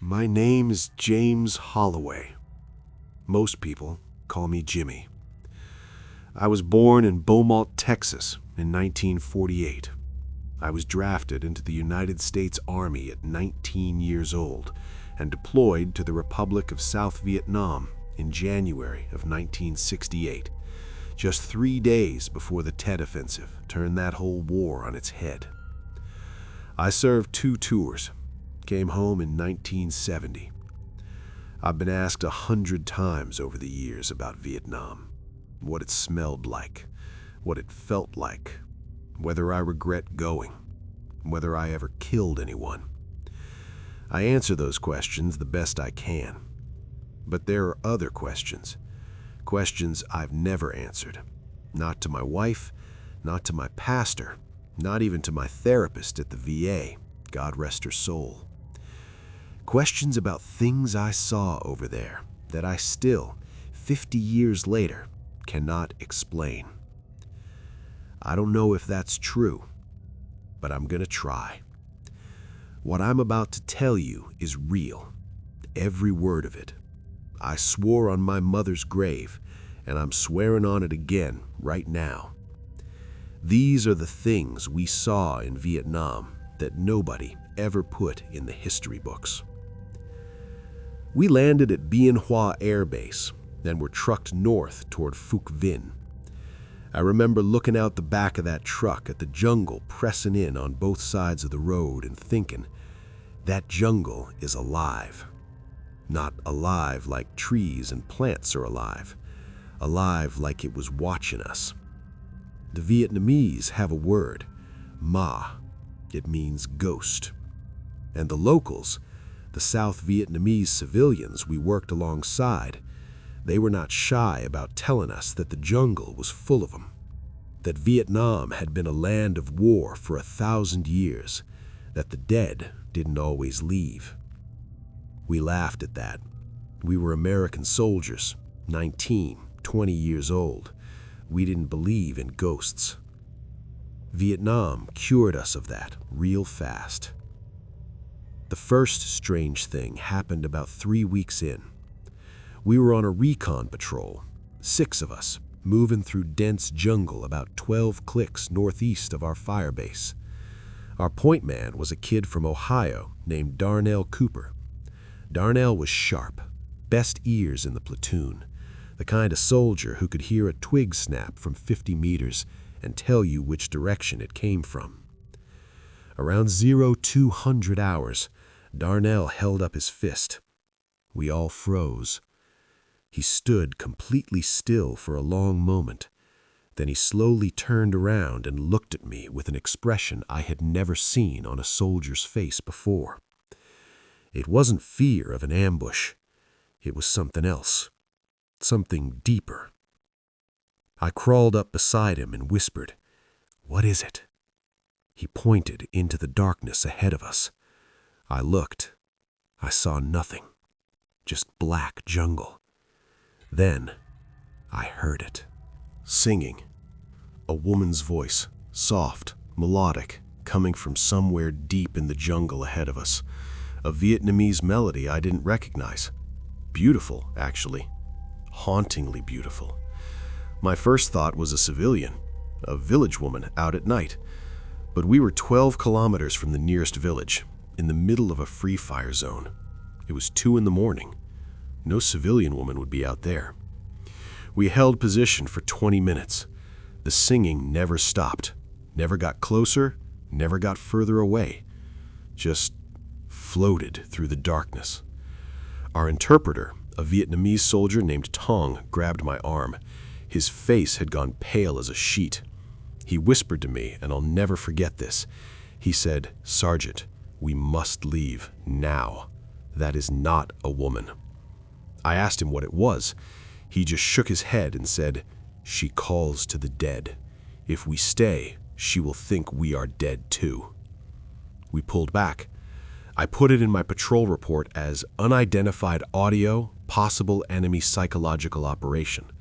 My name is James Holloway. Most people call me Jimmy. I was born in Beaumont, Texas in 1948. I was drafted into the United States Army at 19 years old and deployed to the Republic of South Vietnam in January of 1968, just 3 days before the Tet Offensive turned that whole war on its head. I served 2 tours, came home in 1970. I've been asked 100 times over the years about Vietnam, what it smelled like, what it felt like, whether I regret going, whether I ever killed anyone. I answer those questions the best I can. But there are other questions I've never answered. Not to my wife, not to my pastor, not even to my therapist at the VA, God rest her soul. Questions about things I saw over there that I still, 50 years later, cannot explain. I don't know if that's true, but I'm gonna try. What I'm about to tell you is real, every word of it. I swore on my mother's grave, and I'm swearing on it again right now. These are the things we saw in Vietnam that nobody ever put in the history books. We landed at Bien Hoa Air Base and were trucked north toward Phuc Vinh. I remember looking out the back of that truck at the jungle pressing in on both sides of the road and thinking, that jungle is alive. Not alive like trees and plants are alive like it was watching us. The Vietnamese have a word, ma. It means ghost. And the locals, the South Vietnamese civilians we worked alongside, they were not shy about telling us that the jungle was full of them, that Vietnam had been a land of war for 1,000 years, that the dead didn't always leave. We laughed at that. We were American soldiers, 19, 20 years old. We didn't believe in ghosts. Vietnam cured us of that real fast. The first strange thing happened about 3 weeks in. We were on a recon patrol, 6 of us, moving through dense jungle about 12 clicks northeast of our Firebase. Our point man was a kid from Ohio named Darnell Cooper. Darnell was sharp, best ears in the platoon, the kind of soldier who could hear a twig snap from 50 meters and tell you which direction it came from. Around 0200 hours, Darnell held up his fist. We all froze. He stood completely still for a long moment. Then he slowly turned around and looked at me with an expression I had never seen on a soldier's face before. It wasn't fear of an ambush. It was something else, something deeper. I crawled up beside him and whispered, "What is it?" He pointed into the darkness ahead of us. I looked. I saw nothing, just black jungle. Then I heard it. Singing. A woman's voice, soft, melodic, coming from somewhere deep in the jungle ahead of us. A Vietnamese melody I didn't recognize. Beautiful, actually. Hauntingly beautiful. My first thought was a civilian, a village woman out at night. But we were 12 kilometers from the nearest village, in the middle of a free fire zone. It was 2 in the morning. No civilian woman would be out there. We held position for 20 minutes. The singing never stopped, never got closer, never got further away. Just floated through the darkness. Our interpreter, a Vietnamese soldier named Tong, grabbed my arm. His face had gone pale as a sheet. He whispered to me, and I'll never forget this. He said, "Sergeant, we must leave now. That is not a woman." I asked him what it was. He just shook his head and said, "She calls to the dead. If we stay, she will think we are dead too." We pulled back. I put it in my patrol report as unidentified audio, possible enemy psychological operation.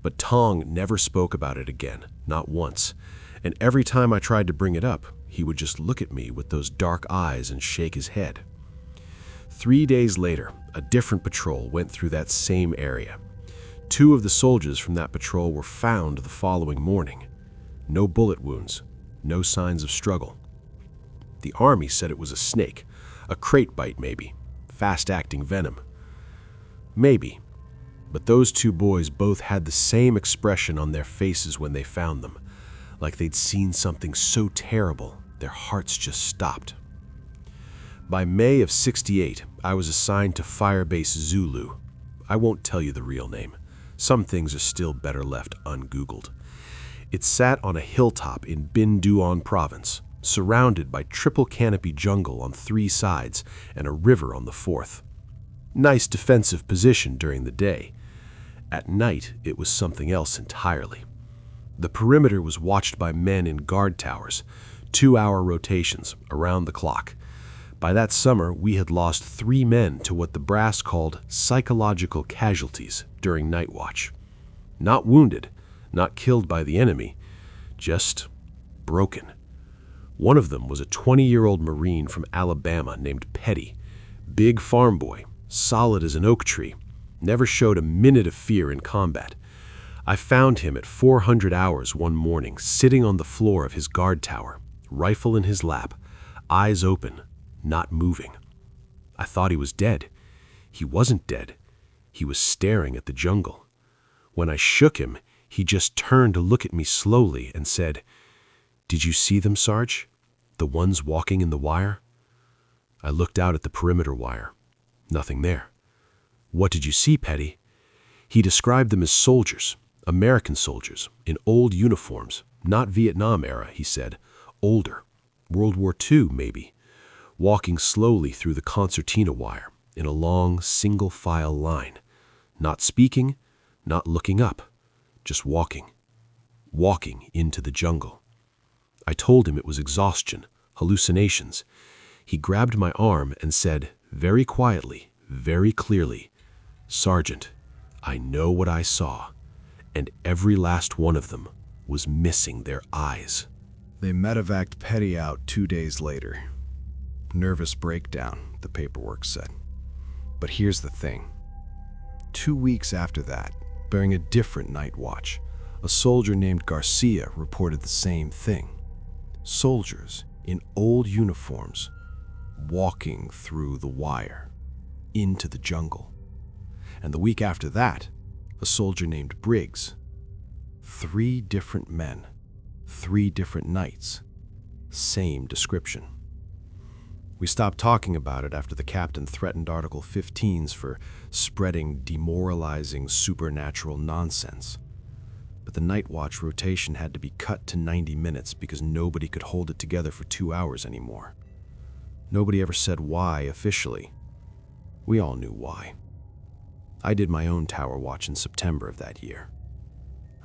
But Tong never spoke about it again, not once. And every time I tried to bring it up, he would just look at me with those dark eyes and shake his head. 3 days later, a different patrol went through that same area. 2 of the soldiers from that patrol were found the following morning. No bullet wounds, no signs of struggle. The army said it was a snake, a crate bite maybe, fast-acting venom. Maybe, but those 2 boys both had the same expression on their faces when they found them, like they'd seen something so terrible their hearts just stopped. By May of '68, I was assigned to Firebase Zulu. I won't tell you the real name. Some things are still better left ungoogled. It sat on a hilltop in Binduan province, surrounded by triple canopy jungle on 3 sides and a river on the 4th. Nice defensive position during the day. At night, it was something else entirely. The perimeter was watched by men in guard towers, 2-hour rotations, around the clock. By that summer, we had lost 3 men to what the brass called psychological casualties during night watch. Not wounded, not killed by the enemy, just broken. One of them was a 20-year-old Marine from Alabama named Petty. Big farm boy, solid as an oak tree, never showed a minute of fear in combat. I found him at 400 hours one morning, sitting on the floor of his guard tower, rifle in his lap, eyes open, not moving. I thought he was dead. He wasn't dead. He was staring at the jungle. When I shook him, he just turned to look at me slowly and said, "Did you see them, Sarge? The ones walking in the wire?" I looked out at the perimeter wire. Nothing there. "What did you see, Petty?" He described them as soldiers, American soldiers, in old uniforms, not Vietnam era, he said, older, World War II maybe, walking slowly through the concertina wire in a long single-file line, not speaking, not looking up, just walking into the jungle. I told him it was exhaustion, hallucinations. He grabbed my arm and said, very quietly, very clearly, "Sergeant, I know what I saw, and every last one of them was missing their eyes." They medevaced Petty out 2 days later. Nervous breakdown, the paperwork said. But here's the thing. 2 weeks after that, bearing a different night watch, a soldier named Garcia reported the same thing. Soldiers in old uniforms walking through the wire into the jungle. And the week after that, a soldier named Briggs. 3 different men, 3 different nights, same description. We stopped talking about it after the captain threatened Article 15s for spreading demoralizing supernatural nonsense. But the night watch rotation had to be cut to 90 minutes because nobody could hold it together for 2 hours anymore. Nobody ever said why officially. We all knew why. I did my own tower watch in September of that year.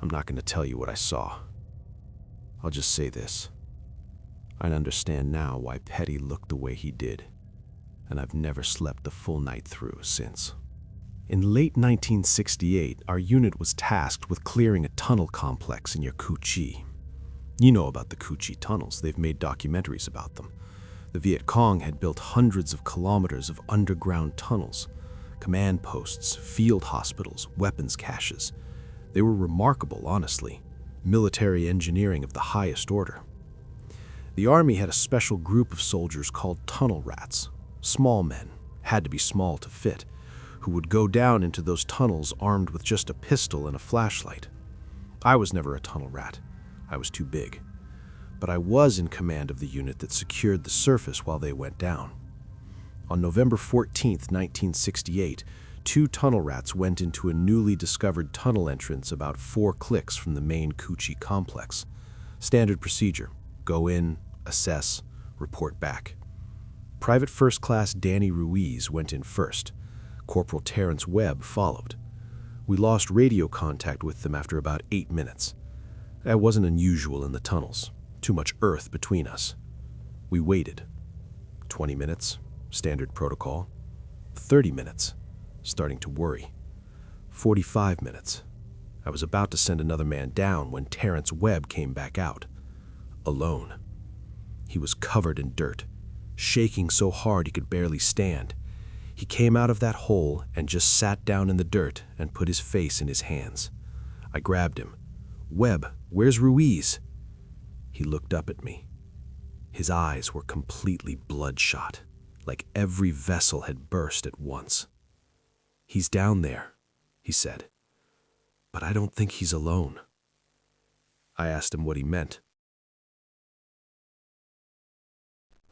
I'm not going to tell you what I saw. I'll just say this. I understand now why Petty looked the way he did, and I've never slept the full night through since. In late 1968, our unit was tasked with clearing a tunnel complex in Yakutichi. You know about the Kuchi tunnels. They've made documentaries about them. The Viet Cong had built hundreds of kilometers of underground tunnels, command posts, field hospitals, weapons caches. They were remarkable, honestly. Military engineering of the highest order. The Army had a special group of soldiers called tunnel rats, small men, had to be small to fit, who would go down into those tunnels armed with just a pistol and a flashlight. I was never a tunnel rat. I was too big. But I was in command of the unit that secured the surface while they went down. On November 14th, 1968, 2 tunnel rats went into a newly discovered tunnel entrance about 4 clicks from the main Kuchi complex. Standard procedure: go in, assess, report back. Private First Class Danny Ruiz went in first. Corporal Terrence Webb followed. We lost radio contact with them after about 8 minutes. That wasn't unusual in the tunnels. Too much earth between us. We waited. 20 minutes, standard protocol. 30 minutes, starting to worry. 45 minutes. I was about to send another man down when Terrence Webb came back out. Alone. He was covered in dirt, shaking so hard he could barely stand. He came out of that hole and just sat down in the dirt and put his face in his hands. I grabbed him. "Webb, where's Ruiz?" He looked up at me. His eyes were completely bloodshot, like every vessel had burst at once. "He's down there," he said. "But I don't think he's alone." I asked him what he meant.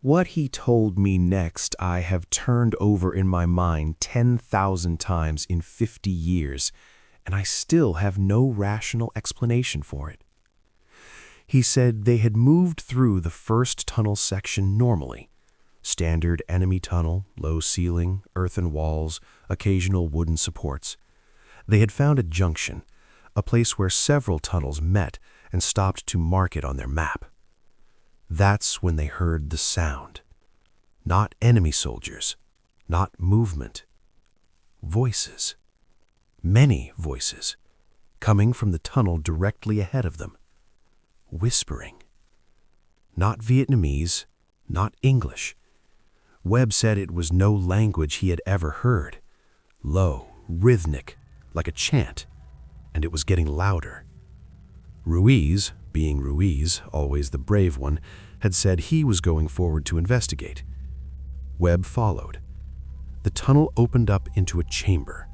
What he told me next I have turned over in my mind 10,000 times in 50 years, and I still have no rational explanation for it. He said they had moved through the first tunnel section normally. Standard enemy tunnel, low ceiling, earthen walls, occasional wooden supports. They had found a junction, a place where several tunnels met and stopped to mark it on their map. That's when they heard the sound. Not enemy soldiers, not movement. Voices. Many voices, coming from the tunnel directly ahead of them. Whispering. Not Vietnamese, not English. Webb said it was no language he had ever heard. Low, rhythmic, like a chant, and it was getting louder. Ruiz, being Ruiz, always the brave one, had said he was going forward to investigate. Webb followed. The tunnel opened up into a chamber.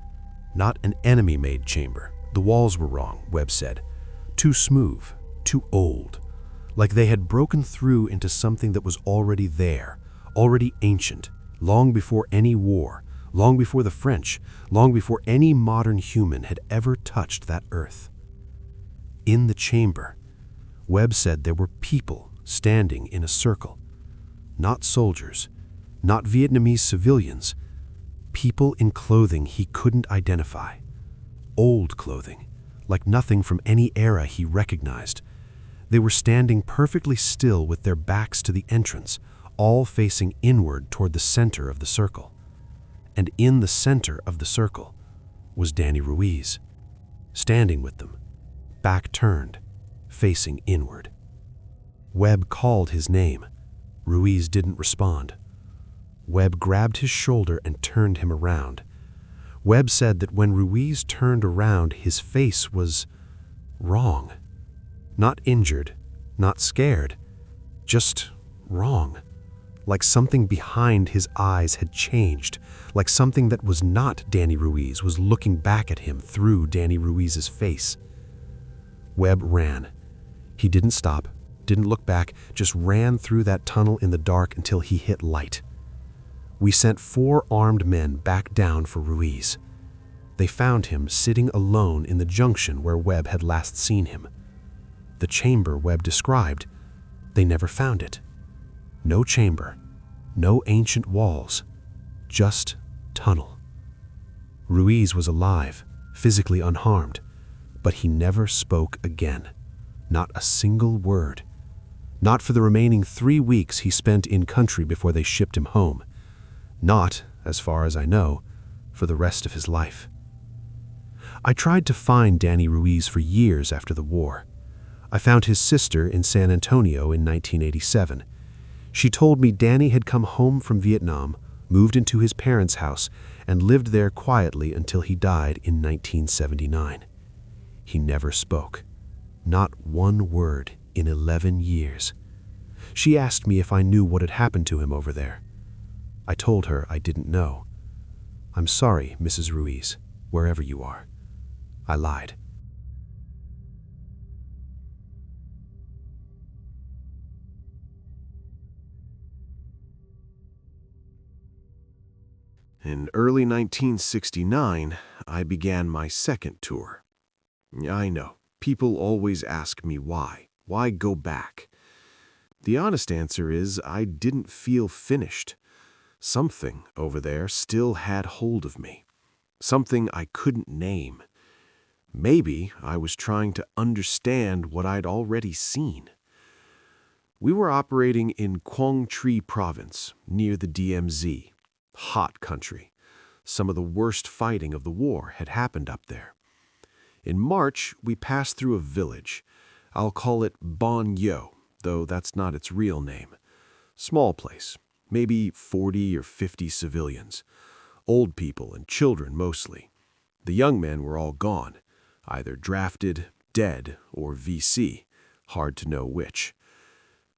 Not an enemy-made chamber. The walls were wrong, Webb said. Too smooth, too old. Like they had broken through into something that was already there, already ancient, long before any war, long before the French, long before any modern human had ever touched that earth. In the chamber, Webb said there were people standing in a circle. Not soldiers, not Vietnamese civilians, people in clothing he couldn't identify. Old clothing, like nothing from any era he recognized. They were standing perfectly still with their backs to the entrance, all facing inward toward the center of the circle. And in the center of the circle was Danny Ruiz, standing with them, back turned, facing inward. Webb called his name. Ruiz didn't respond. Webb grabbed his shoulder and turned him around. Webb said that when Ruiz turned around, his face was wrong. Not injured, not scared, just wrong. Like something behind his eyes had changed, like something that was not Danny Ruiz was looking back at him through Danny Ruiz's face. Webb ran. He didn't stop, didn't look back, just ran through that tunnel in the dark until he hit light. We sent 4 armed men back down for Ruiz. They found him sitting alone in the junction where Webb had last seen him. The chamber Webb described, they never found it. No chamber, no ancient walls, just tunnel. Ruiz was alive, physically unharmed, but he never spoke again. Not a single word. Not for the remaining 3 weeks he spent in country before they shipped him home. Not, as far as I know, for the rest of his life. I tried to find Danny Ruiz for years after the war. I found his sister in San Antonio in 1987. She told me Danny had come home from Vietnam, moved into his parents' house, and lived there quietly until he died in 1979. He never spoke. Not one word in 11 years. She asked me if I knew what had happened to him over there. I told her I didn't know. "I'm sorry, Mrs. Ruiz, wherever you are." I lied. In early 1969, I began my second tour. I know, people always ask me why. Why go back? The honest answer is I didn't feel finished. Something over there still had hold of me. Something I couldn't name. Maybe I was trying to understand what I'd already seen. We were operating in Quang Tri Province, near the DMZ. Hot country. Some of the worst fighting of the war had happened up there. In March, we passed through a village. I'll call it Bon Yo, though that's not its real name. Small place, maybe 40 or 50 civilians. old people and children mostly. The young men were all gone, either drafted, dead, or VC, hard to know which.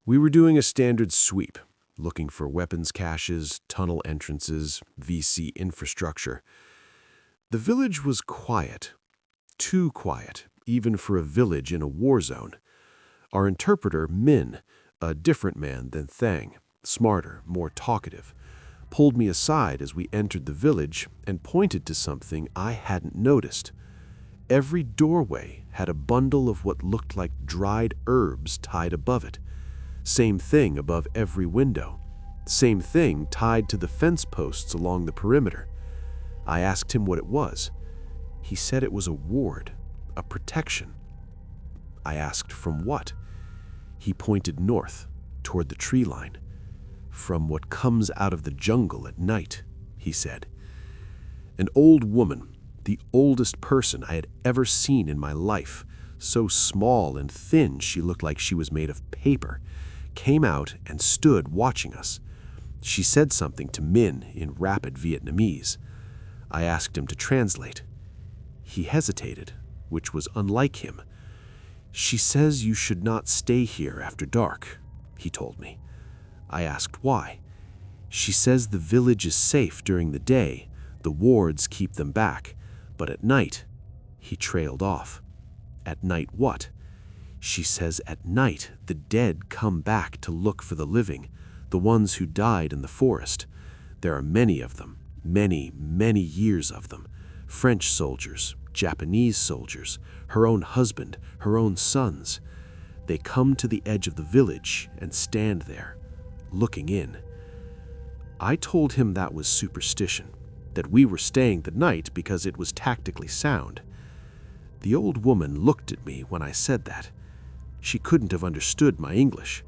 We were doing a standard sweep, looking for weapons caches, tunnel entrances, VC infrastructure. The village was quiet, too quiet, even for a village in a war zone. Our interpreter, Min, a different man than Thang, smarter, more talkative, pulled me aside as we entered the village and pointed to something I hadn't noticed. Every doorway had a bundle of what looked like dried herbs tied above it. Same thing above every window. Same thing tied to the fence posts along the perimeter. I asked him what it was. He said it was a ward, a protection. I asked from what? He pointed north, toward the tree line. From what comes out of the jungle at night, he said. An old woman, the oldest person I had ever seen in my life, so small and thin she looked like she was made of paper, came out and stood watching us. She said something to Min in rapid Vietnamese. I asked him to translate. He hesitated, which was unlike him. She says you should not stay here after dark, he told me. I asked why. She says the village is safe during the day, the wards keep them back, but at night, he trailed off. At night what? She says at night the dead come back to look for the living, the ones who died in the forest. There are many of them, many, many years of them. French soldiers, Japanese soldiers, her own husband, her own sons. They come to the edge of the village and stand there, looking in. I told him that was superstition, that we were staying the night because it was tactically sound. The old woman looked at me when I said that. She couldn't have understood my English,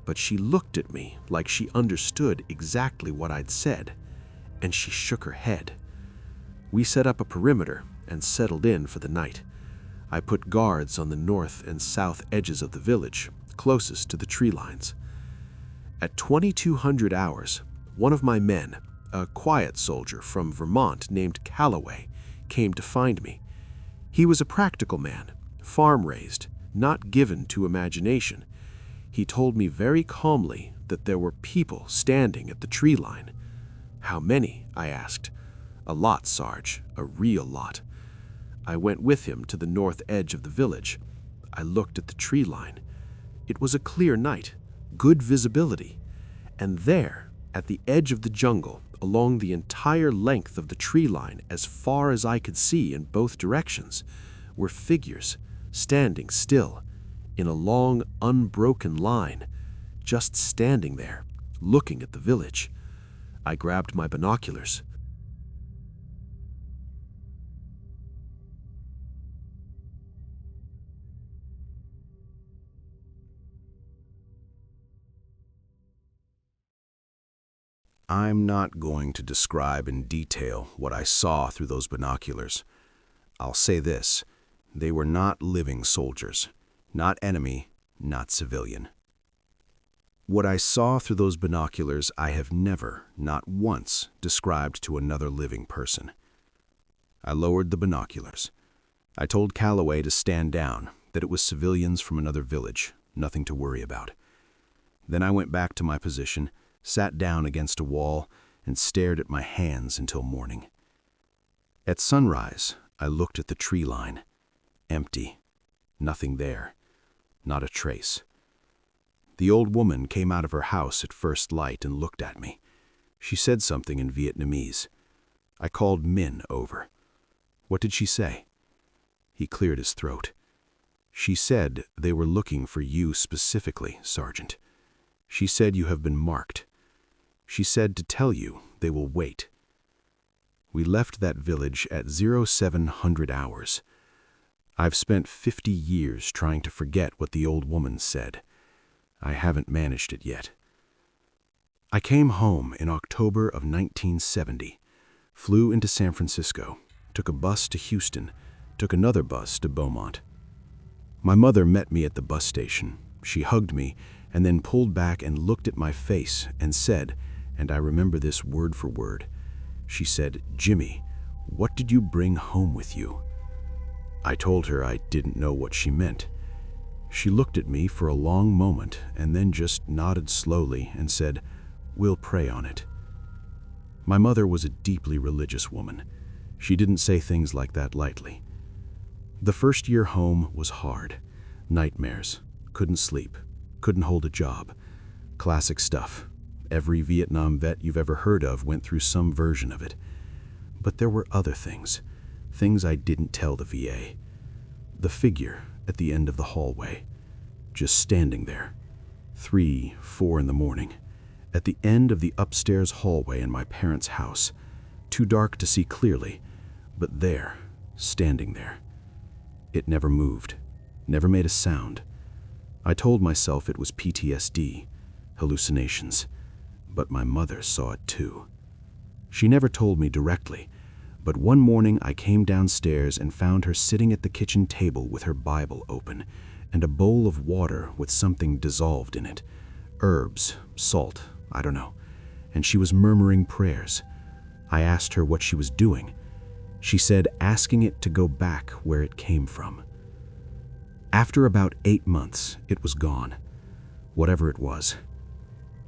but she looked at me like she understood exactly what I'd said, and she shook her head. We set up a perimeter and settled in for the night. I put guards on the north and south edges of the village, closest to the tree lines. At 2200 hours, one of my men, a quiet soldier from Vermont named Calloway, came to find me. He was a practical man, farm-raised, not given to imagination. He told me very calmly that there were people standing at the tree line. How many? I asked. A lot, Sarge, a real lot. I went with him to the north edge of the village. I looked at the tree line. It was a clear night, good visibility. And there, at the edge of the jungle, along the entire length of the tree line as far as I could see in both directions, were figures standing still, in a long, unbroken line, just standing there, looking at the village. I grabbed my binoculars. I'm not going to describe in detail what I saw through those binoculars. I'll say this, they were not living soldiers, not enemy, not civilian. What I saw through those binoculars I have never, not once, described to another living person. I lowered the binoculars. I told Calloway to stand down, that it was civilians from another village, nothing to worry about. Then I went back to my position, sat down against a wall, and stared at my hands until morning. At sunrise, I looked at the tree line. Empty. Nothing there. Not a trace. The old woman came out of her house at first light and looked at me. She said something in Vietnamese. I called Min over. What did she say? He cleared his throat. She said they were looking for you specifically, Sergeant. She said you have been marked. She said to tell you they will wait. We left that village at 0700 hours. I've spent 50 years trying to forget what the old woman said. I haven't managed it yet. I came home in October of 1970, flew into San Francisco, took a bus to Houston, took another bus to Beaumont. My mother met me at the bus station. She hugged me and then pulled back and looked at my face and said, and I remember this word for word, She said, "Jimmy, what did you bring home with you?" I told her I didn't know what she meant. She looked at me for a long moment and then just nodded slowly and said, "We'll pray on it." My mother was a deeply religious woman. She didn't say things like that lightly. The first year home was hard. Nightmares. Couldn't sleep. Couldn't hold a job. Classic stuff. Every Vietnam vet you've ever heard of went through some version of it. But there were other things. Things I didn't tell the VA. The figure at the end of the hallway. Just standing there. 3, 4 in the morning. At the end of the upstairs hallway in my parents' house. Too dark to see clearly, but there, standing there. It never moved. Never made a sound. I told myself it was PTSD, hallucinations. But my mother saw it too. She never told me directly, but one morning I came downstairs and found her sitting at the kitchen table with her Bible open and a bowl of water with something dissolved in it. Herbs, salt, I don't know. And she was murmuring prayers. I asked her what she was doing. She said asking it to go back where it came from. After about 8 months, it was gone. Whatever it was.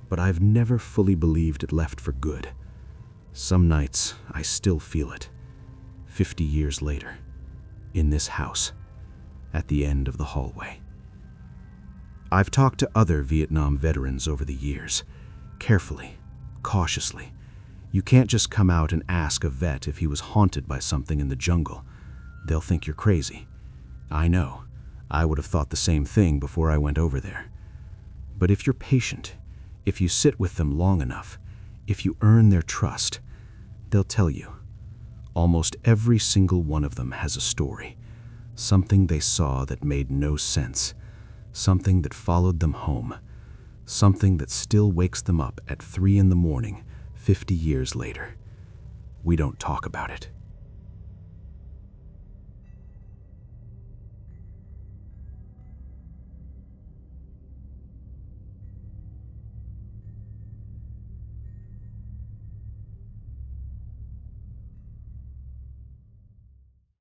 But I've never fully believed it left for good. Some nights, I still feel it. 50 years later. In this house. At the end of the hallway. I've talked to other Vietnam veterans over the years. Carefully. Cautiously. You can't just come out and ask a vet if he was haunted by something in the jungle. They'll think you're crazy. I know. I would have thought the same thing before I went over there. But if you're patient, if you sit with them long enough, if you earn their trust, they'll tell you. Almost every single one of them has a story. Something they saw that made no sense. Something that followed them home. Something that still wakes them up at 3 in the morning, 50 years later. We don't talk about it.